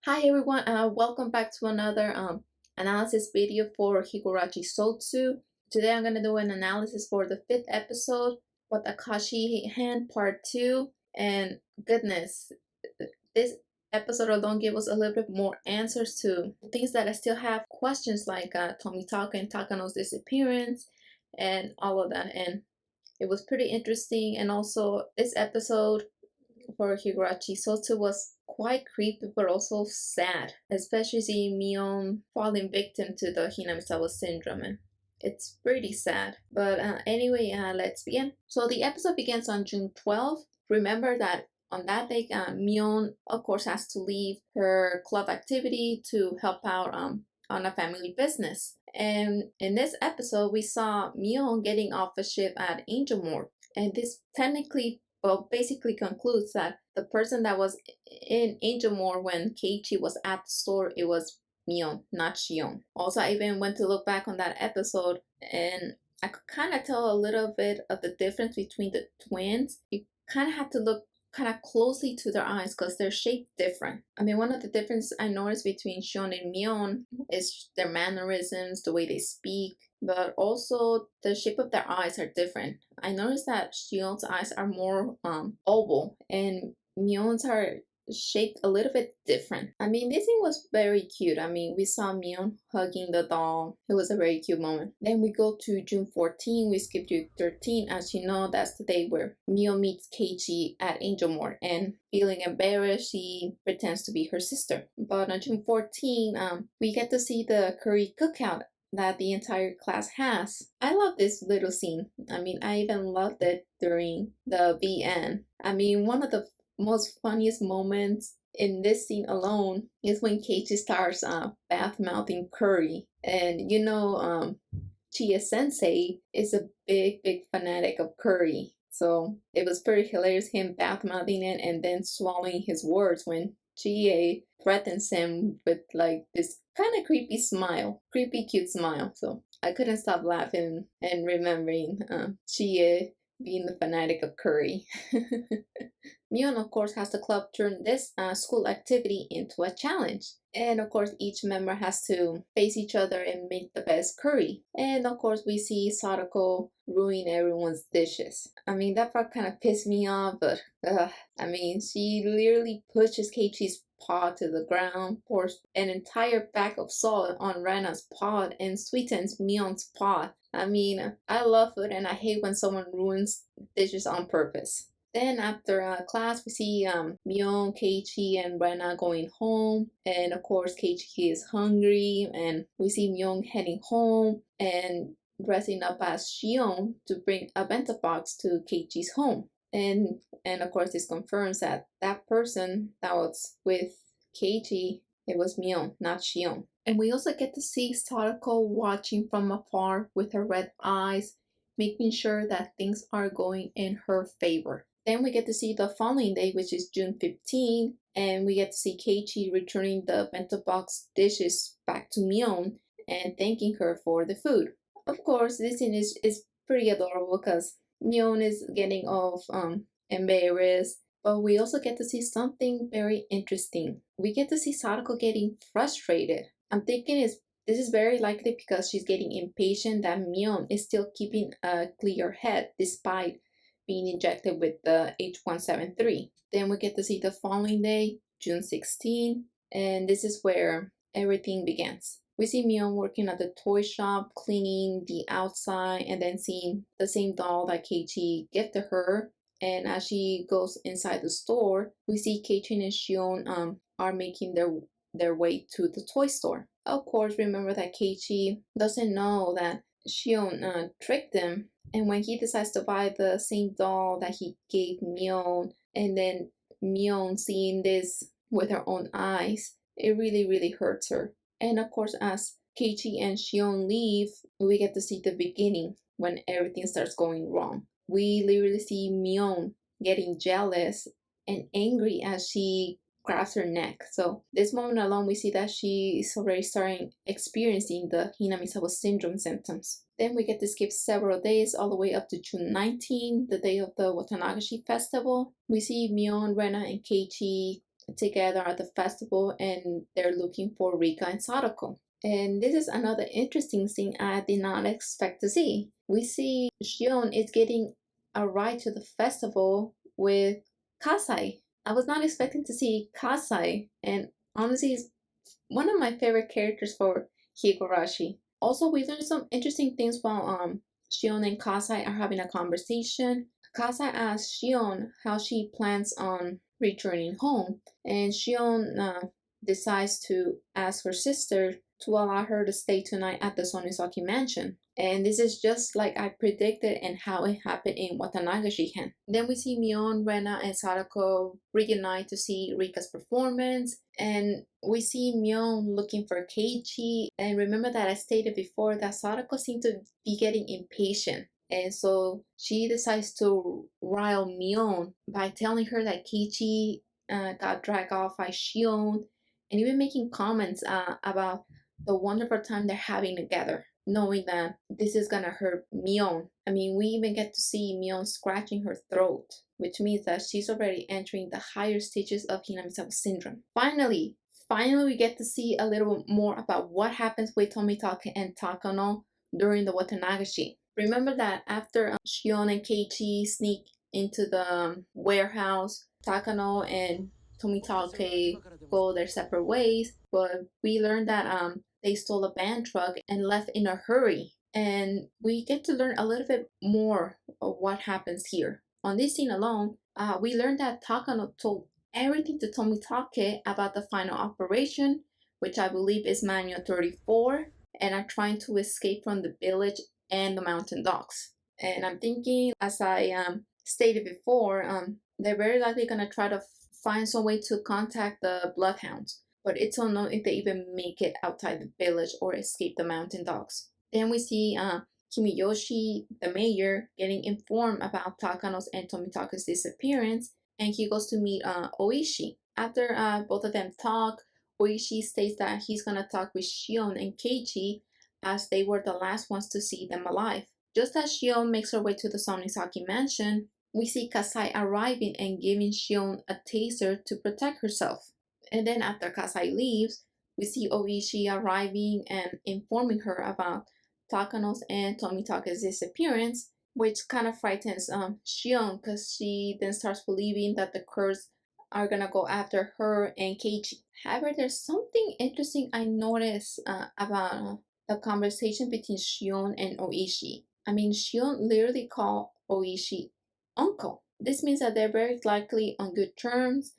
Hi everyone, welcome back to another analysis video for Higurashi Sotsu. Today I'm going to do an analysis for the 5th episode, Watanagashi Hand Part 2. And goodness, this episode alone gave us a little bit more answers to things that I still have questions like Tomitaka and Takano's disappearance and all of that. And it was pretty interesting. And also this episode for Higurashi Sotsu was quite creepy but also sad, especially seeing Mion falling victim to the Hinamizawa syndrome. And it's pretty sad. But anyway, let's begin. So the episode begins on June 12th. Remember that on that day, Mion, of course, has to leave her club activity to help out on a family business. And in this episode, we saw Mion getting off a ship at Angelmore. And this technically basically concludes that the person that was in Angelmore when Keiichi was at the store, it was Mion, not Shion. Also, I even went to look back on that episode and I could kind of tell a little bit of the difference between the twins. You kind of have to look kind of closely to their eyes because they're shaped different. I mean, one of the differences I noticed between Shion and Mion is their mannerisms, the way they speak, but also the shape of their eyes are different. I noticed that Shion's eyes are more oval and Mion's are shaped a little bit different. I mean, this scene was very cute. I mean, we saw Mion hugging the doll. It was a very cute moment. Then we go to June 14. We skip to 13. As you know, that's the day where Mion meets Keiichi at Angelmore, and feeling embarrassed, she pretends to be her sister. But on June 14, we get to see the curry cookout that the entire class has. I love this little scene. I mean, I even loved it during the BN. I mean, one of the most funniest moments in this scene alone is when Keiichi starts bath mouthing curry. And you know, Chia Sensei is a big fanatic of curry. So it was pretty hilarious him bath mouthing it and then swallowing his words when Chie threatens him with like this kind of creepy smile, creepy cute smile. So I couldn't stop laughing and remembering Chie being the fanatic of curry. Mion, of course, has the club turn this school activity into a challenge. And of course, each member has to face each other and make the best curry. And of course, we see Sadako ruin everyone's dishes. I mean, that part kind of pissed me off, but I mean, she literally pushes Keiichi's pot to the ground, pours an entire bag of salt on Rena's pot, and sweetens Mion's pot. I mean, I love food and I hate when someone ruins dishes on purpose. Then after class, we see Mion, Keiichi, and Rena going home. And of course, Keiichi is hungry. And we see Mion heading home and dressing up as Shion to bring a bento box to Keiichi's home. And of course, this confirms that that person that was with Keiichi, it was Mion, not Shion. And we also get to see Sadako watching from afar with her red eyes, making sure that things are going in her favor. Then we get to see the following day, which is June 15, and we get to see Keiichi returning the bento box dishes back to Mion and thanking her for the food. Of course, this scene is pretty adorable because Mion is getting all embarrassed, but we also get to see something very interesting. We get to see Sadako getting frustrated. I'm thinking this is very likely because she's getting impatient that Mion is still keeping a clear head despite being injected with the H173. Then we get to see the following day, June 16, and this is where everything begins. We see Mion working at the toy shop, cleaning the outside, and then seeing the same doll that Keiichi gifted her. And as she goes inside the store, we see Keiichi and Shion are making their way to the toy store. Of course, remember that Keiichi doesn't know that Shion tricked them, and when he decides to buy the same doll that he gave Mion, and then Mion seeing this with her own eyes, it really hurts her. And of course, as Keiichi and Shion leave, we get to see the beginning when everything starts going wrong. We literally see Mion getting jealous and angry as she grabs her neck. So this moment alone, we see that she is already starting experiencing the Hinamizawa syndrome symptoms. Then we get to skip several days all the way up to June 19, the day of the Watanagashi festival. We see Mion, Rena, and Keiichi together at the festival, and they're looking for Rika and Sadako. And this is another interesting thing I did not expect to see. We see Shion is getting a ride to the festival with Kasai. I was not expecting to see Kasai, and honestly, he's one of my favorite characters for Higurashi. Also, we learned some interesting things while Shion and Kasai are having a conversation. Kasai asks Shion how she plans on returning home, and Shion decides to ask her sister to allow her to stay tonight at the Sonizaki mansion. And this is just like I predicted and how it happened in Watanagashi Hen. Then we see Mion, Rena, and Sadako reunite to see Rika's performance. And we see Mion looking for Keiichi. And remember that I stated before that Sadako seemed to be getting impatient. And so she decides to rile Mion by telling her that Keiichi got dragged off by Shion, and even making comments about the wonderful time they're having together, knowing that this is gonna hurt Mion. I mean, we even get to see Mion scratching her throat, which means that she's already entering the higher stages of Hinamizawa syndrome. Finally, we get to see a little more about what happens with Tomitake and Takano during the Watanagashi. Remember that after Shion and Keiichi sneak into the warehouse, Takano and Tomitake go their separate ways, but we learned that they stole a band truck and left in a hurry. And we get to learn a little bit more of what happens here. On this scene alone, we learned that Takano told everything to Tomitake about the final operation, which I believe is Manual 34, and are trying to escape from the village and the mountain dogs. And I'm thinking, as I stated before, they're very likely going to try to find some way to contact the bloodhounds, but it's unknown if they even make it outside the village or escape the mountain dogs. Then we see Kimiyoshi, the mayor, getting informed about Takano's and Tomitake's disappearance, and he goes to meet Oishi. After both of them talk, Oishi states that he's gonna talk with Shion and Keiichi, as they were the last ones to see them alive. Just as Shion makes her way to the Sonizaki mansion, we see Kasai arriving and giving Shion a taser to protect herself. And then after Kasai leaves, we see Oishi arriving and informing her about Takano's and Tomitake's disappearance, which kind of frightens Shion, because she then starts believing that the Kurds are gonna go after her and Keiichi. However, there's something interesting I noticed about the conversation between Shion and Oishi. I mean, Shion literally called Oishi uncle. This means that they're very likely on good terms,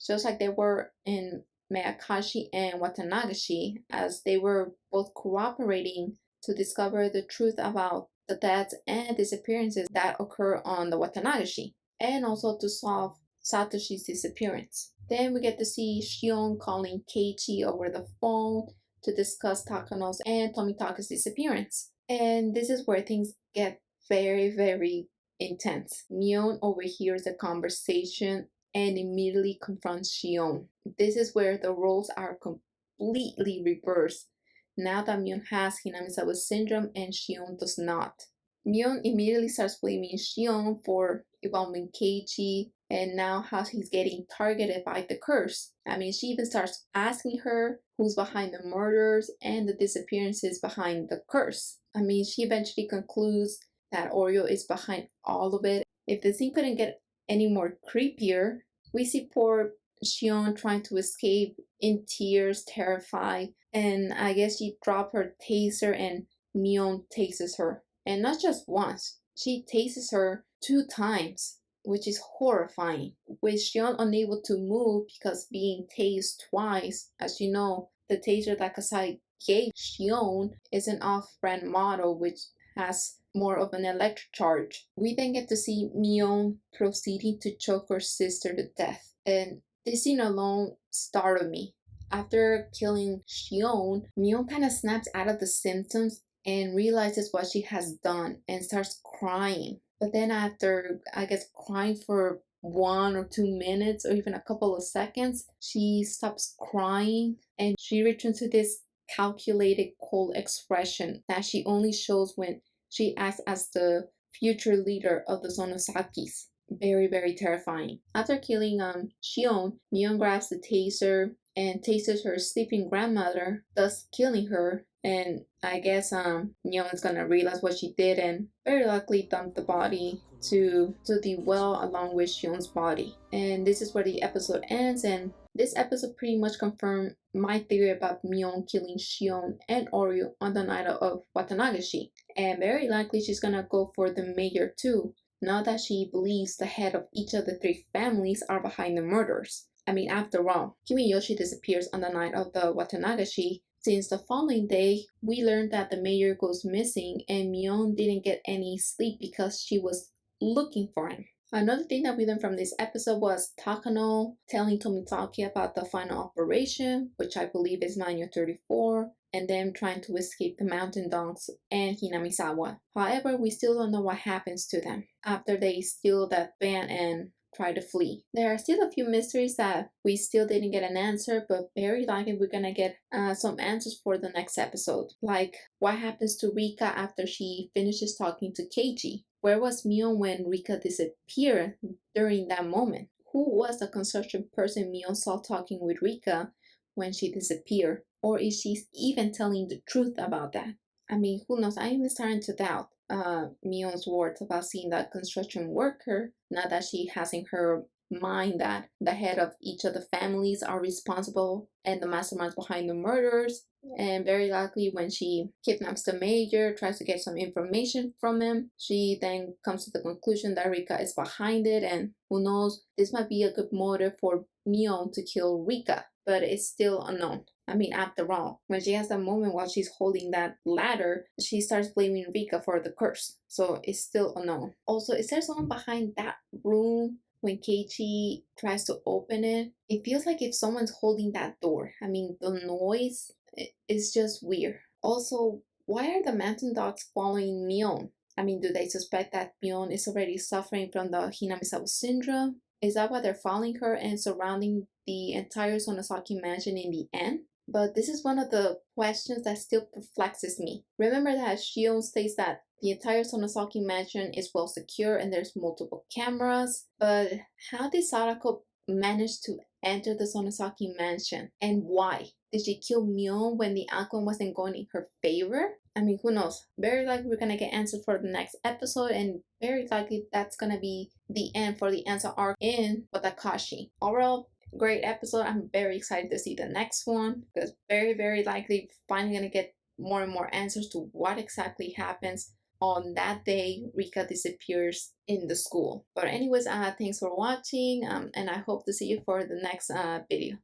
just like they were in Miyakashi and Watanagashi, as they were both cooperating to discover the truth about the deaths and disappearances that occur on the Watanagashi, and also to solve Satoshi's disappearance. Then we get to see Shion calling Keiichi over the phone to discuss Takano's and Tomitake's disappearance. And this is where things get very, very intense. Mion overhears the conversation and immediately confronts Shion. This is where the roles are completely reversed, now that Mion has Hinamizawa syndrome and Shion does not. Mion immediately starts blaming Shion for involving Keiichi, and now how he's getting targeted by the curse. I mean, she even starts asking her who's behind the murders and the disappearances behind the curse. I mean, she eventually concludes that Oreo is behind all of it. If the scene couldn't get any more creepier, we see poor Shion trying to escape in tears, terrified, and I guess she dropped her taser and Mion tases her. And not just once, she tases her 2 times, which is horrifying. With Shion unable to move because being tased twice, as you know, the taser that Kasai gave Shion is an off-brand model which has more of an electric charge. We then get to see Mion proceeding to choke her sister to death, and this scene alone startled me. After killing Shion, Mion kind of snaps out of the symptoms and realizes what she has done and starts crying. But then after, I guess, crying for 1 or 2 minutes or even a couple of seconds, she stops crying and she returns to this calculated, cold expression that she only shows when she acts as the future leader of the Sonozakis. very, very terrifying. After killing Shion, Mion grabs the taser and tases her sleeping grandmother, thus killing her. And I guess Mion is gonna realize what she did and very likely dump the body to the well along with Shion's body. And this is where the episode ends, and this episode pretty much confirmed my theory about Mion killing Shion and Oryu on the night of Watanagashi. And very likely she's gonna go for the mayor too, now that she believes the head of each of the three families are behind the murders. I mean, after all, Kimiyoshi disappears on the night of the Watanagashi. Since the following day, we learned that the mayor goes missing and Mion didn't get any sleep because she was looking for him. Another thing that we learned from this episode was Takano telling Tomitake about the final operation, which I believe is 934, and them trying to escape the mountain dogs and Hinamizawa. However, we still don't know what happens to them after they steal that van and try to flee. There are still a few mysteries that we still didn't get an answer, but very likely we're gonna get some answers for the next episode. Like, what happens to Rika after she finishes talking to Keiichi? Where was Mion when Rika disappeared during that moment? Who was the construction person Mion saw talking with Rika when she disappeared? Or is she even telling the truth about that? I mean, who knows? I'm starting to doubt Mion's words about seeing that construction worker, now that she has in her mind that the head of each of the families are responsible and the masterminds behind the murders. And very likely when she kidnaps the mayor, tries to get some information from him, she then comes to the conclusion that Rika is behind it, and who knows, this might be a good motive for Mion to kill Rika, but it's still unknown. I mean, after all, when she has that moment while she's holding that ladder, she starts blaming Rika for the curse. So it's still unknown. Also, is there someone behind that room when Keiichi tries to open it? It feels like if someone's holding that door. I mean, the noise is just weird. Also, why are the mountain dogs following Mion? I mean, do they suspect that Mion is already suffering from the Hinamizawa syndrome? Is that why they're following her and surrounding the entire Sonosaki mansion in the end? But this is one of the questions that still perplexes me. Remember that Shion states that the entire Sonosaki mansion is well secure and there's multiple cameras, but how did Sadako manage to enter the Sonosaki mansion, and why? Did she kill Mion when the outcome wasn't going in her favor? I mean, who knows? Very likely we're gonna get answers for the next episode, and very likely that's gonna be the end for the answer arc in Watanagashi. Overall, great episode. I'm very excited to see the next one, because very likely finally gonna get more and more answers to what exactly happens on that day Rika disappears in the school. But anyways, thanks for watching, and I hope to see you for the next video.